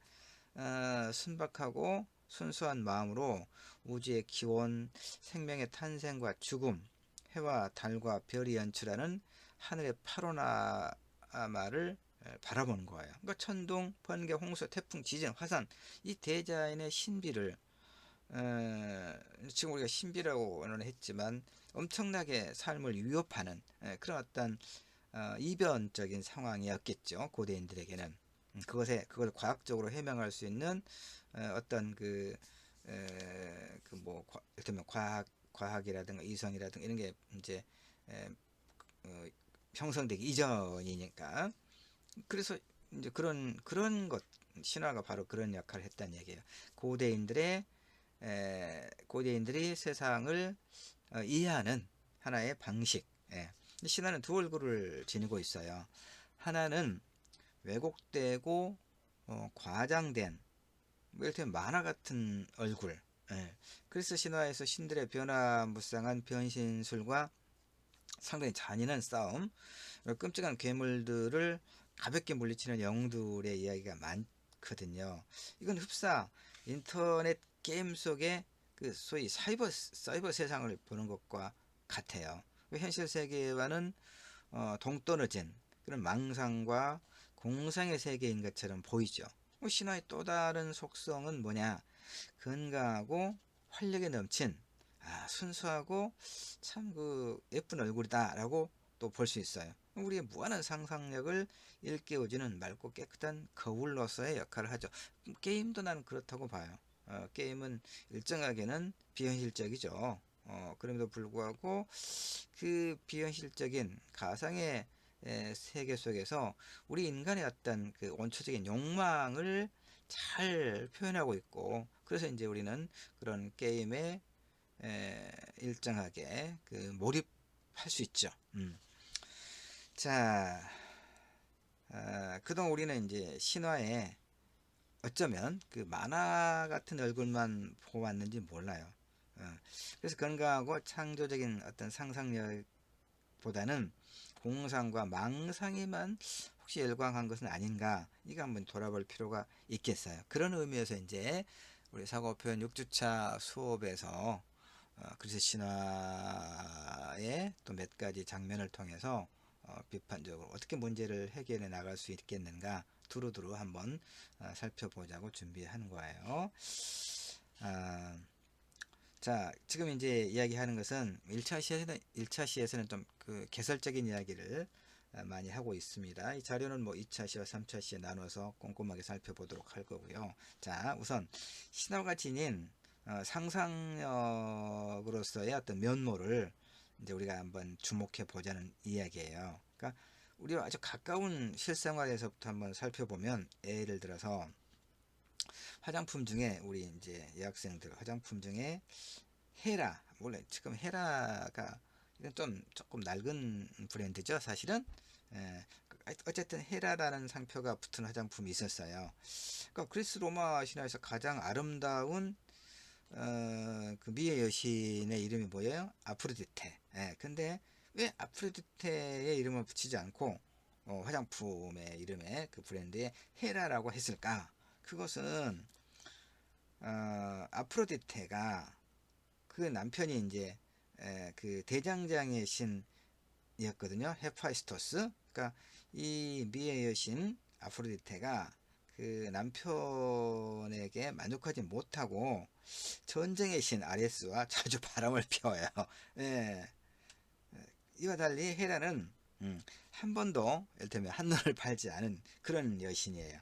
Speaker 1: 순박하고 순수한 마음으로 우주의 기원, 생명의 탄생과 죽음, 해와 달과 별이 연출하는 하늘의 파노라마를 바라보는 거예요. 그러니까 천둥, 번개, 홍수, 태풍, 지진, 화산 이 대자연의 신비를 지금 우리가 신비라고는 했지만 엄청나게 삶을 위협하는 그런 어떤 이변적인 상황이었겠죠. 고대인들에게는. 그걸 과학적으로 해명할 수 있는 어떤 그뭐 이를테면 과학이라든가 이성이라든가 이런 게 이제 형성되기 이전이니까. 그래서 이제 그런 것 신화가 바로 그런 역할을 했다는 얘기예요. 고대인들의 고대인들이 세상을 이해하는 하나의 방식. 신화는 두 얼굴을 지니고 있어요. 하나는 왜곡되고 과장된 뭐 이를테면 만화 같은 얼굴. 그래서 신화에서 신들의 변화무쌍한 변신술과 상당히 잔인한 싸움, 끔찍한 괴물들을 가볍게 물리치는 영웅들의 이야기가 많거든요. 이건 흡사 인터넷 게임 속의 그 소위 사이버 세상을 보는 것과 같아요. 현실 세계와는 동떨어진 그런 망상과 공상의 세계인 것처럼 보이죠. 신화의 또 다른 속성은 뭐냐? 건강하고 활력이 넘친 순수하고 참 그 예쁜 얼굴이다라고 또 볼 수 있어요. 우리의 무한한 상상력을 일깨워주는 맑고 깨끗한 거울로서의 역할을 하죠. 게임도 나는 그렇다고 봐요. 게임은 일정하게는 비현실적이죠. 그럼에도 불구하고 그 비현실적인 가상의 세계 속에서 우리 인간의 어떤 그 원초적인 욕망을 잘 표현하고 있고, 그래서 이제 우리는 그런 게임에 일정하게 그 몰입할 수 있죠. 자, 그동안 우리는 이제 신화에 어쩌면 그 만화 같은 얼굴만 보고 왔는지 몰라요. 그래서 건강하고 창조적인 어떤 상상력보다는 공상과 망상에만 혹시 열광한 것은 아닌가, 이거 한번 돌아볼 필요가 있겠어요. 그런 의미에서 이제 우리 사고표현 6주차 수업에서 그리스 신화의 또 몇 가지 장면을 통해서 비판적으로 어떻게 문제를 해결해 나갈 수 있겠는가 두루두루 한번 살펴보자고 준비하는 거예요. 자, 지금 이제 이야기하는 것은 1차 시에서는 좀 그 개설적인 이야기를 많이 하고 있습니다. 이 자료는 뭐 2차 시와 3차 시에 나눠서 꼼꼼하게 살펴보도록 할 거고요. 자, 우선 신화가 지닌 상상력으로서의 어떤 면모를 이제 우리가 한번 주목해 보자는 이야기예요. 그러니까 우리와 아주 가까운 실생활에서부터 한번 살펴보면, 예를 들어서 화장품 중에 우리 이제 여학생들 화장품 중에 헤라, 원래 지금 헤라가 이건 좀 조금 낡은 브랜드죠 사실은. 어쨌든 헤라라는 상표가 붙은 화장품이 있었어요. 그러니까 그리스 로마 신화에서 가장 아름다운 그 미의 여신의 이름이 뭐예요? 아프로디테. 근데 왜 아프로디테의 이름을 붙이지 않고 화장품의 이름에 그 브랜드에 헤라라고 했을까? 그것은 아프로디테가 그 남편이 이제 그 대장장의 신이었거든요. 헤파이스토스. 그러니까 이 미의 여신 아프로디테가 그 남편에게 만족하지 못하고 전쟁의 신 아레스와 자주 바람을 피워요. 예. 이와 달리 헤라는 한 번도 이를테면 한눈을 팔지 않은 그런 여신이에요.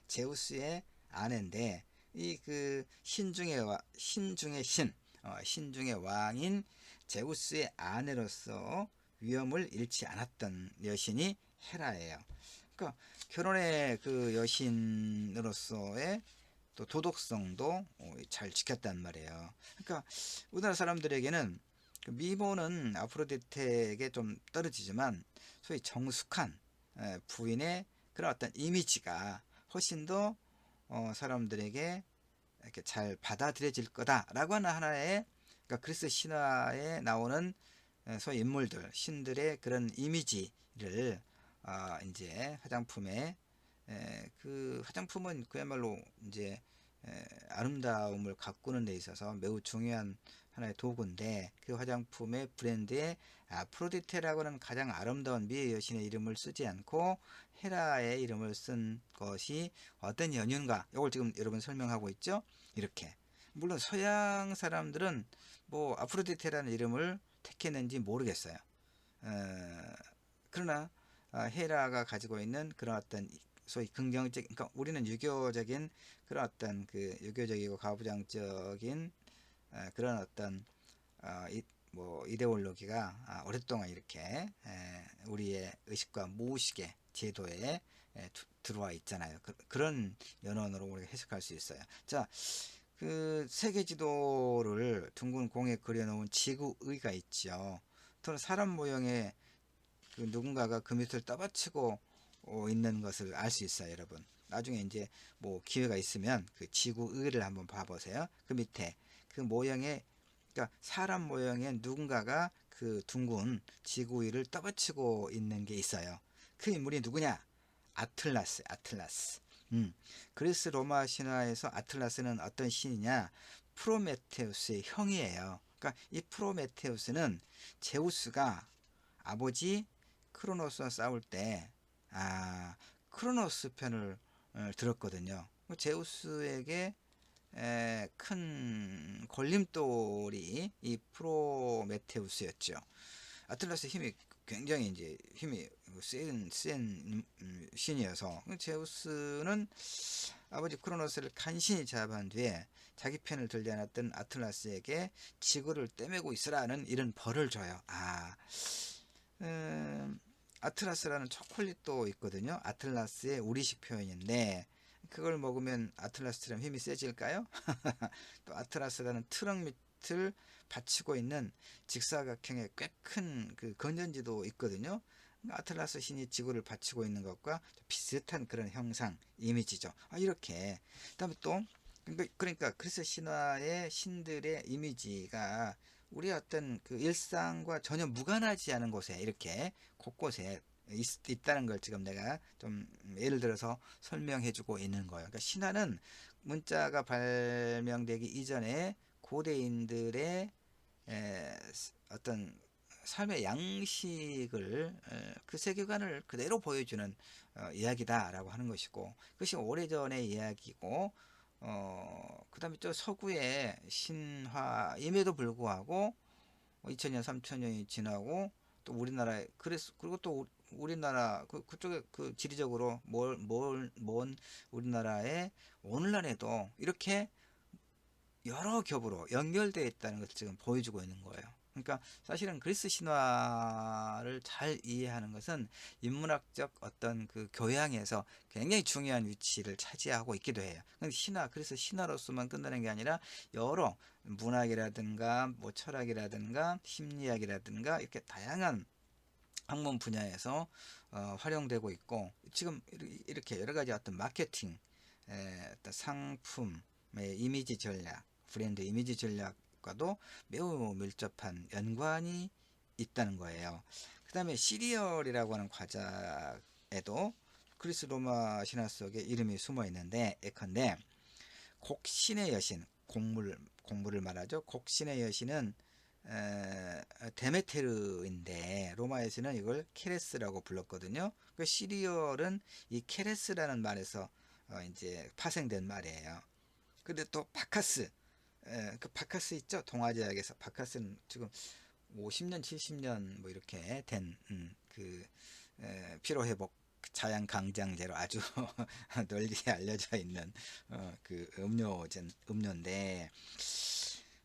Speaker 1: 제우스의 아내인데 이 그 신중의 신중의 왕인 제우스의 아내로서 위엄을 잃지 않았던 여신이 헤라예요. 그러니까 결혼의 그 여신으로서의 또 도덕성도 잘 지켰단 말이에요. 그러니까 우리나라 사람들에게는 그 미모는 아프로디테에게 좀 떨어지지만 소위 정숙한 부인의 그런 어떤 이미지가 훨씬 더 사람들에게 이렇게 잘 받아들여질 거다라고 하는 하나의, 그러니까 그리스 신화에 나오는 소위 인물들, 신들의 그런 이미지를 이제 화장품에, 그 화장품은 그야말로 이제 아름다움을 가꾸는 데 있어서 매우 중요한 하나의 도구인데, 그 화장품의 브랜드에 아프로디테라고 하는 가장 아름다운 미의 여신의 이름을 쓰지 않고 헤라의 이름을 쓴 것이 어떤 연유인가, 이걸 지금 여러분 설명하고 있죠. 이렇게 물론 서양 사람들은 뭐 아프로디테라는 이름을 택했는지 모르겠어요. 그러나 헤라가 가지고 있는 그런 어떤 소위 긍정적, 그러니까 우리는 유교적인 그런 어떤 그 유교적이고 가부장적인 그런 어떤 뭐 이데올로기가 오랫동안 이렇게 우리의 의식과 무의식의 제도에 들어와 있잖아요. 그런 연원으로 우리가 해석할 수 있어요. 자, 그 세계 지도를 둥근 공에 그려놓은 지구의가 있죠. 또는 사람 모형의 그 누군가가 그 밑을 떠받치고 있는 것을 알 수 있어요, 여러분. 나중에 이제 뭐 기회가 있으면 그 지구의를 한번 봐보세요. 그 밑에 그 모형에, 그러니까 사람 모형의 누군가가 그 둥근 지구의를 떠받치고 있는 게 있어요. 그 인물이 누구냐? 아틀라스, 아틀라스. 그리스 로마 신화에서 아틀라스는 어떤 신이냐? 프로메테우스의 형이에요. 그러니까 이 프로메테우스는 제우스가 아버지 크로노스와 싸울 때 크로노스 편을 들었거든요. 제우스에게 큰 걸림돌이 이 프로메테우스였죠. 아틀라스 힘이 굉장히 이제 힘이 센 신이어서 제우스는 아버지 크로노스를 간신히 잡은 뒤에 자기 편을 들지 않았던 아틀라스에게 지구를 떼매고 있으라는 이런 벌을 줘요. 아틀라스라는 초콜릿도 있거든요. 아틀라스의 우리식 표현인데 그걸 먹으면 아틀라스처럼 힘이 세질까요? 또 아틀라스라는 트럭 밑을 받치고 있는 직사각형의 꽤 큰 그 건전지도 있거든요. 아틀라스 신이 지구를 받치고 있는 것과 비슷한 그런 형상, 이미지죠. 이렇게. 그다음에 또 그러니까 그리스 신화의 신들의 이미지가 우리 어떤 그 일상과 전혀 무관하지 않은 곳에 이렇게 곳곳에 있다는 걸 지금 내가 좀 예를 들어서 설명해 주고 있는 거예요. 그러니까 신화는 문자가 발명되기 이전에 고대인들의 어떤 삶의 양식을 그 세계관을 그대로 보여주는 이야기다라고 하는 것이고, 그것이 오래전의 이야기고, 그다음에 또 서구의 신화임에도 불구하고 2000년 3000년이 지나고 또 우리나라에 그래서 그리고 또 우리나라 그쪽에 그 지리적으로 먼 우리나라의 오늘날에도 이렇게 여러 겹으로 연결되어 있다는 것을 지금 보여주고 있는 거예요. 그러니까 사실은 그리스 신화를 잘 이해하는 것은 인문학적 어떤 그 교양에서 굉장히 중요한 위치를 차지하고 있기도 해요. 근데 그래서 신화로서만 끝나는 게 아니라 여러 문학이라든가 뭐 철학이라든가 심리학이라든가 이렇게 다양한 학문 분야에서 활용되고 있고, 지금 이렇게 여러 가지 어떤 마케팅, 어떤 상품의 이미지 전략, 브랜드 이미지 전략과도 매우 밀접한 연관이 있다는 거예요. 그 다음에 시리얼이라고 하는 과자에도 그리스 로마 신화 속에 이름이 숨어 있는데, 예컨대 곡신의 여신, 곡물을 말하죠. 곡신의 여신은 데메테르인데 로마에서는 이걸 케레스라고 불렀거든요. 그 시리얼은 이 케레스라는 말에서 이제 파생된 말이에요. 근데 또 바카스, 그 바카스 있죠? 동아지역에서 바카스는 지금 50년, 70년 뭐 이렇게 된 피로회복 자양강장제로 아주 널리 알려져 있는 그 음료인데,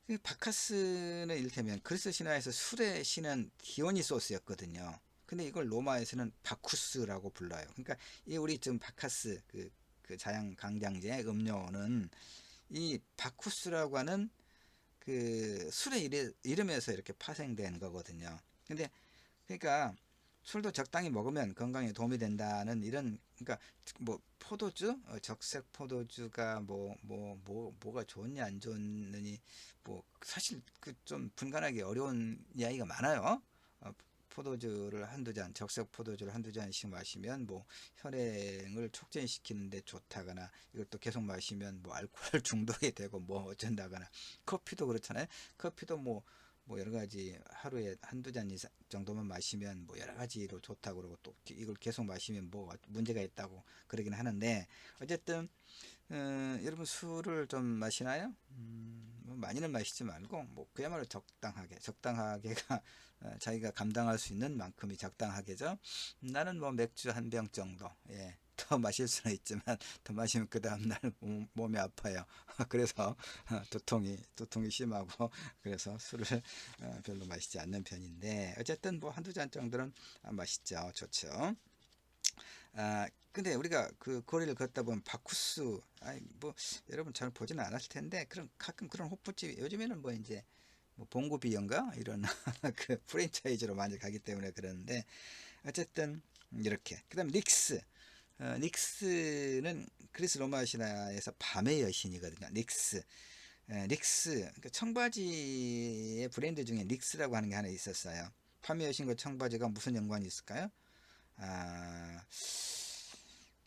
Speaker 1: 그 바카스는 이를테면 그리스 신화에서 술의 신은 디오니소스였거든요. 근데 이걸 로마에서는 바쿠스라고 불러요. 그러니까 이 우리 지금 바카스 그 자양강장제 음료는 이 바쿠스라고 하는 그 술의 이름에서 이렇게 파생된 거거든요. 근데 그러니까 술도 적당히 먹으면 건강에 도움이 된다는 이런, 그러니까 뭐 포도주, 적색 포도주가 뭐가 좋냐 안 좋느니 뭐 사실 그 좀 분간하기 어려운 이야기가 많아요. 포도주를 한두 잔, 적색 포도주를 한두 잔씩 마시면 뭐 혈행을 촉진시키는데 좋다거나, 이것도 계속 마시면 뭐 알코올 중독이 되고 뭐 어쩐다거나, 커피도 그렇잖아요. 커피도 뭐 여러 가지 하루에 한두 잔 이상 정도만 마시면 뭐 여러 가지로 좋다고 그러고, 또 이걸 계속 마시면 뭐 문제가 있다고 그러긴 하는데, 어쨌든 여러분 술을 좀 마시나요? 뭐 많이는 마시지 말고 뭐 그야말로 적당하게가 자기가 감당할 수 있는 만큼이 적당하게죠. 나는 뭐 맥주 한 병 정도, 예. 더 마실 수는 있지만 더 마시면 그 다음날 몸이 아파요. 그래서 두통이 심하고, 그래서 술을 별로 마시지 않는 편인데, 어쨌든 뭐 한두 잔 정도는 마시죠. 좋죠. 근데 우리가 그 거리를 걷다 보면 바쿠스, 아니 뭐 여러분 잘 보지는 않았을 텐데, 가끔 그런 호프집 요즘에는 뭐 이제 뭐 봉구비연가 이런 그 프랜차이즈로 많이 가기 때문에 그러는데, 어쨌든 이렇게. 그다음 닉스는 그리스 로마 신화에서 밤의 여신이거든요. 닉스, 그러니까 청바지의 브랜드 중에 닉스라고 하는 게 하나 있었어요. 밤의 여신과 청바지가 무슨 연관이 있을까요? 아,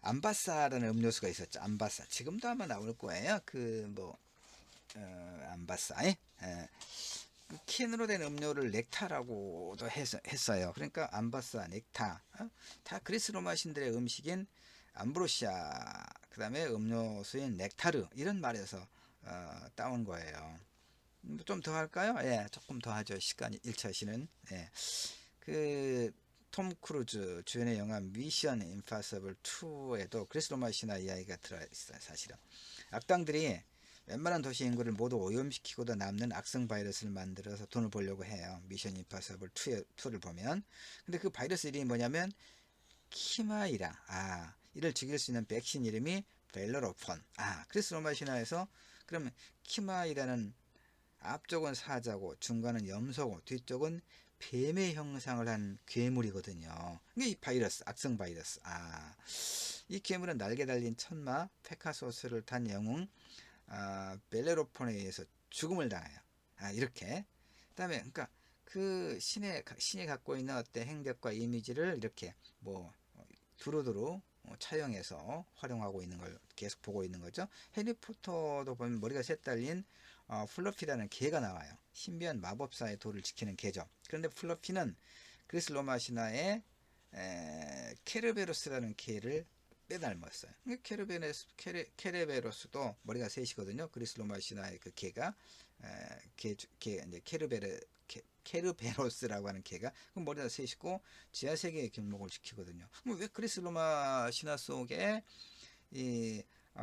Speaker 1: 암바사라는 음료수가 있었죠. 암바사. 지금도 아마 나올 거예요. 암바사. 그 캔으로 된 음료를 넥타라고도 했어요. 그러니까 암바사, 넥타. 다 그리스 로마 신들의 음식인 암브로시아, 그 다음에 음료수인 넥타르, 이런 말에서 따온 거예요. 좀 더 할까요? 예, 조금 더 하죠. 시간이 일차시는. 예. 톰 크루즈 주연의 영화 미션 임파서블 2에도 그리스 로마 신화 이야기가 들어있어요. 사실은 악당들이 웬만한 도시 인구를 모두 오염시키고도 남는 악성 바이러스를 만들어서 돈을 벌려고 해요. 미션 임파서블 2를 보면. 근데 그 바이러스 이름이 뭐냐면 키마이라. 이를 죽일 수 있는 백신 이름이 벨로로폰. 그리스 로마 신화에서 그러면 키마이라는 앞쪽은 사자고 중간은 염소고 뒤쪽은 뱀의 형상을 한 괴물이거든요. 이게 이 바이러스, 악성 바이러스. 이 괴물은 날개 달린 천마 페카소스를 탄 영웅 벨레로폰에 의해서 죽음을 당해요. 이렇게. 그다음에 그러니까 그 신이 갖고 있는 어떤 행적과 이미지를 이렇게 뭐 두루두루 차용해서 활용하고 있는 걸 계속 보고 있는 거죠. 해리포터도 보면 머리가 셋 달린 플러피라는 개가 나와요. 신비한 마법사의 도를 지키는 개죠. 그런데 플러피는 그리스 로마 신화의 케르베로스라는 개를 빼닮았어요. 케르베로스도 머리가 셋이거든요. 그리스 로마 신화의 그 개가 이제 케르베로스라고 하는 개가 그럼 머리가 셋이고 지하 세계의 길목을 지키거든요. 그럼 왜 그리스 로마 신화 속에 이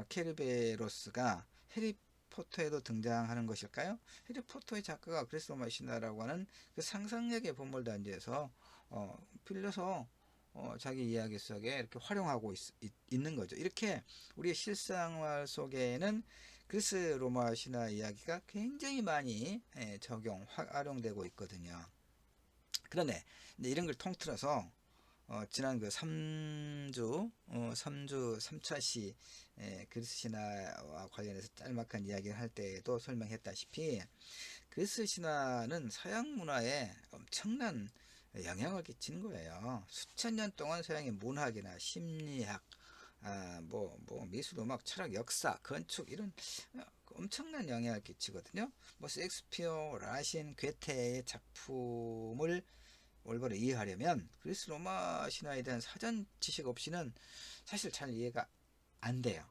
Speaker 1: 케르베로스가 해리포터에도 등장하는 것일까요? 해리포터의 작가가 그리스 로마 신화라고 하는 그 상상력의 보물단지에서 빌려서 자기 이야기 속에 이렇게 활용하고 있는 거죠. 이렇게 우리의 실생활 속에는 그리스 로마 신화 이야기가 굉장히 많이 활용되고 있거든요. 그런데 이런 걸 통틀어서 지난 그 3주 3차 시 그리스 신화와 관련해서 짤막한 이야기를 할 때에도 설명했다시피 그리스 신화는 서양 문화에 엄청난 영향을 끼치는 거예요. 수천 년 동안 서양의 문학이나 심리학, 미술, 음악, 철학, 역사, 건축 이런 엄청난 영향을 끼치거든요. 셰익스피어, 라신, 괴테의 작품을 올바로 이해하려면 그리스 로마 신화에 대한 사전 지식 없이는 사실 잘 이해가 안 돼요.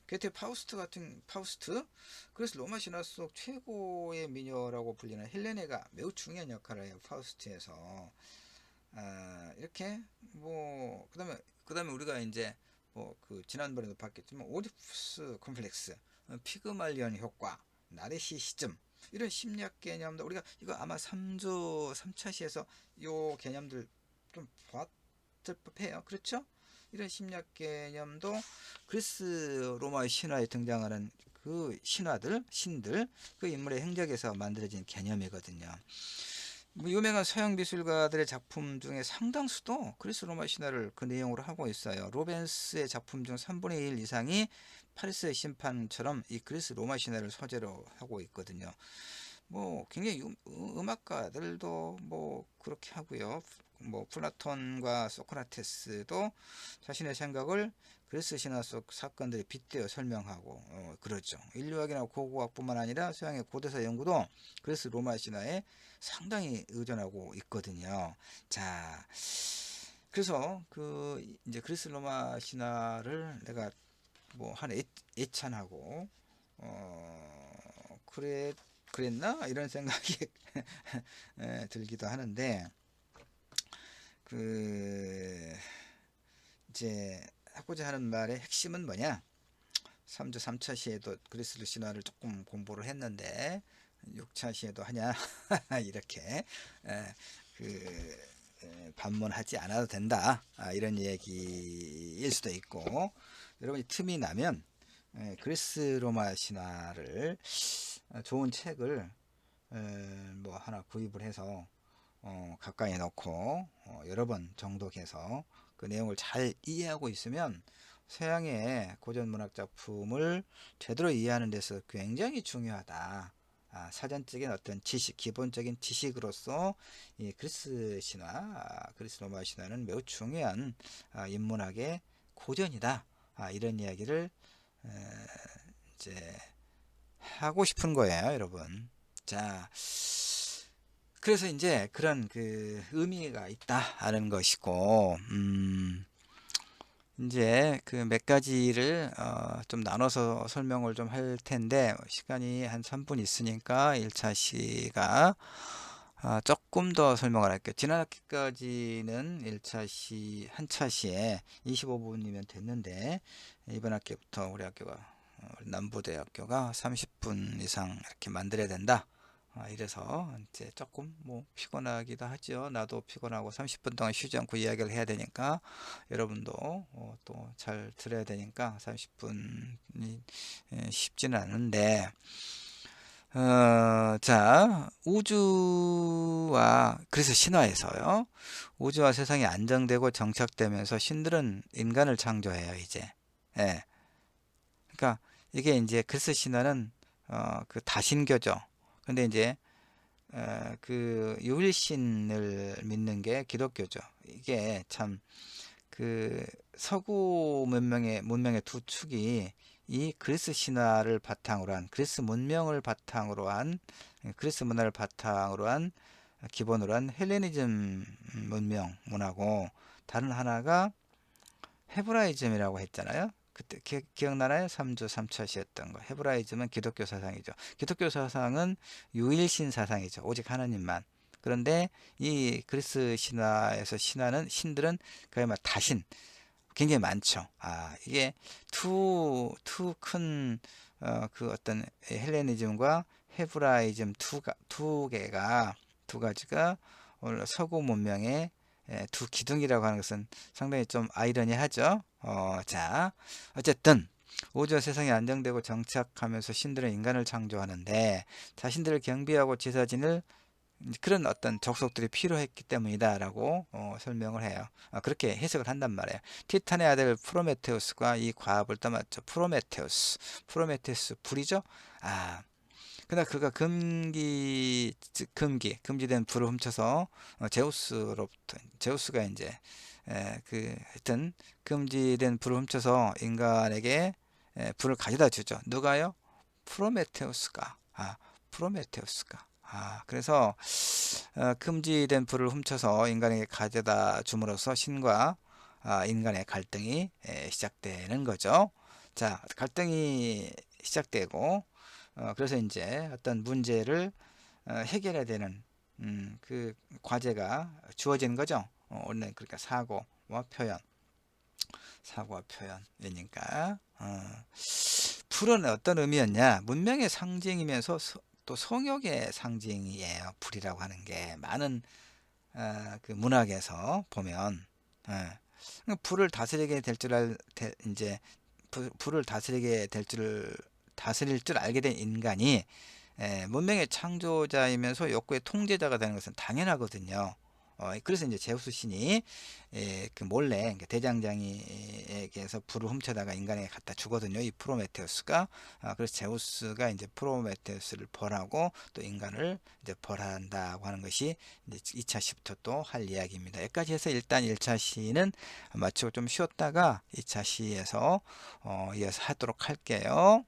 Speaker 1: 괴테 파우스트 그래서 로마 신화 속 최고의 미녀라고 불리는 헬레네가 매우 중요한 역할을 해요. 파우스트에서 이렇게 그다음에 우리가 이제 그 지난번에도 봤겠지만 오디푸스 콤플렉스, 피그말리온 효과, 나르시시즘 이런 심리학 개념도 우리가 이거 아마 3차 시에서 요 개념들 좀 봤을 법해요. 그렇죠? 이런 심리학 개념도 그리스 로마 신화에 등장하는 그 신들, 그 인물의 행적에서 만들어진 개념이거든요. 유명한 서양 미술가들의 작품 중에 상당수도 그리스 로마 신화를 그 내용으로 하고 있어요. 로벤스의 작품 중 3분의 1 이상이 파리스의 심판처럼 이 그리스 로마 신화를 소재로 하고 있거든요. 굉장히 음악가들도 그렇게 하고요. 플라톤과 소크라테스도 자신의 생각을 그리스 신화 속 사건들에 빗대어 설명하고 그러죠. 인류학이나 고고학뿐만 아니라 서양의 고대사 연구도 그리스 로마 신화에 상당히 의존하고 있거든요. 자, 그래서 이제 그리스 로마 신화를 내가 한 애찬하고 그랬나 이런 생각이 들기도 하는데 이제 하고자 하는 말의 핵심은 뭐냐? 3주 3차 시에도 그리스 신화를 조금 공부를 했는데 6차 시에도 하냐 이렇게 반문하지 않아도 된다 이런 얘기일 수도 있고, 여러분이 틈이 나면 그리스 로마 신화를 좋은 책을 하나 구입을 해서 가까이 놓고 여러 번 정독해서 그 내용을 잘 이해하고 있으면 서양의 고전 문학 작품을 제대로 이해하는 데서 굉장히 중요하다. 사전적인 어떤 지식, 기본적인 지식으로서 이 그리스 신화, 그리스 로마 신화는 매우 중요한 인문학의 고전이다. 이런 이야기를 이제 하고 싶은 거예요, 여러분. 자, 그래서 이제 그런 그 의미가 있다라는 것이고, 이제 그 몇 가지를 좀 나눠서 설명을 좀 할 텐데 시간이 한 3분 있으니까 1차 시가 조금 더 설명을 할게요. 지난 학기까지는 1차 시, 한차 시에 25분이면 됐는데 이번 학기부터 우리 학교가 남부대학교가 30분 이상 이렇게 만들어야 된다. 이래서 이제 조금 피곤하기도 하죠. 나도 피곤하고 30분 동안 쉬지 않고 이야기를 해야 되니까 여러분도 또 잘 들어야 되니까 30분이 쉽지는 않은데, 자, 우주와 그래서 신화에서요, 우주와 세상이 안정되고 정착되면서 신들은 인간을 창조해요. 이제 그러니까 이게 이제 그리스 신화는 그 다신교죠. 근데 이제 그 유일신을 믿는 게 기독교죠. 이게 참 그 서구 문명의 두 축이 이 그리스 신화를 바탕으로 한 그리스 문명을 바탕으로 한 그리스 문화를 바탕으로 한 기본으로 한 헬레니즘 문명 문화고, 다른 하나가 헤브라이즘이라고 했잖아요. 그때 기억나나요? 3주 3처시였던 거. 헤브라이즘은 기독교 사상이죠. 기독교 사상은 유일신 사상이죠. 오직 하나님만. 그런데 이 그리스 신화에서 신화는 신들은 그야말로 다신 굉장히 많죠. 이게 투 큰 그 어떤 헬레니즘과 헤브라이즘 두 개가 두 가지가 오늘 서구 문명의 두 기둥이라고 하는 것은 상당히 좀 아이러니하죠. 자, 어쨌든 우주와 세상이 안정되고 정착하면서 신들은 인간을 창조하는데 자신들을 경비하고 제사진을 그런 어떤 족속들이 필요했기 때문이다라고 설명을 해요. 그렇게 해석을 한단 말이에요. 티탄의 아들 프로메테우스가 이 과업을 떠맡죠. 프로메테우스 불이죠. 그러나 그가 금지된 불을 훔쳐서 제우스가 이제 하여튼 금지된 불을 훔쳐서 인간에게 불을 가져다 주죠. 누가요? 프로메테우스가. 프로메테우스가. 그래서 금지된 불을 훔쳐서 인간에게 가져다 줌으로써 신과 인간의 갈등이 시작되는 거죠. 자, 갈등이 시작되고 그래서 이제 어떤 문제를 해결해야 되는 그 과제가 주어지는 거죠. 원래 그러니까 사고와 표현이니까. 불은 어떤 의미였냐? 문명의 상징이면서 또 성욕의 상징이에요. 불이라고 하는 게 많은 그 문학에서 보면 불을 다스리게 될 줄 이제 불을 다스릴 줄 알게 된 인간이 문명의 창조자이면서 욕구의 통제자가 되는 것은 당연하거든요. 그래서 이제 제우스 신이 그 몰래 그러니까 대장장이에게서 불을 훔쳐다가 인간에게 갖다 주거든요. 이 프로메테우스가. 그래서 제우스가 이제 프로메테우스를 벌하고 또 인간을 이제 벌한다고 하는 것이 이제 2차 시부터 또 할 이야기입니다. 여기까지 해서 일단 1차 시는 마치고 좀 쉬었다가 2차 시에서 이어서 하도록 할게요.